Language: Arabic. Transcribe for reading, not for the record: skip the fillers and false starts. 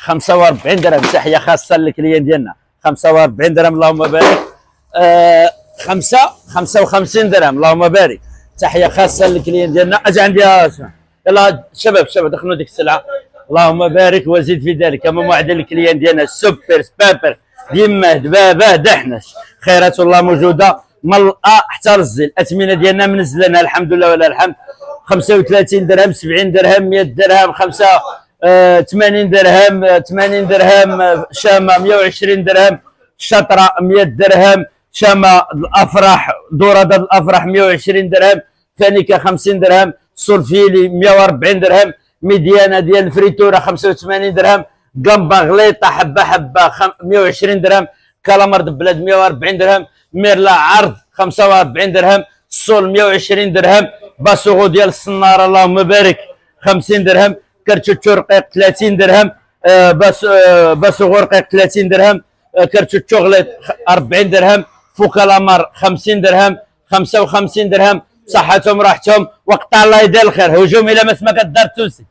45 درهم. تحيه خاصه للكليان ديالنا. 45 درهم اللهم بارك. 55 درهم اللهم بارك. تحيه خاصه للكليان ديالنا. اجي عندي يلا شباب دخلوا ديك السلعه. اللهم بارك وزيد في ذلك. كما معدل الكليان ديالنا سوبر سبابر ديما دبابه دحنش. خيرات الله موجوده من حتى رزي. الاثمنه ديالنا منزلينها الحمد لله ولا الحمد. 35 درهم، 70 درهم، 100 درهم، 80 درهم، 80 درهم شامه، 120 درهم شطره، 100 درهم شامه الافراح، دوره الافراح 120 درهم، فانيكا 50 درهم، سولفيلي 140 درهم، ميديانا ديال الفريتوره 85 درهم، قنبه غليطه حبه 120 درهم، كالامر دبلاد 140 درهم، ميرلا عرض 45 درهم، الصول 120 درهم، باسوغو ديال الصناره اللهم بارك 50 درهم، كرتشوتشو رقيق 30 درهم، باسوغو رقيق 30 درهم، كرتشوتشو غليط 40 درهم، فوكالامر 50 درهم، 55 درهم. صحتهم راحتهم وقطع الله يدير الخير. هجوم الى ما سمك الدار التونسي.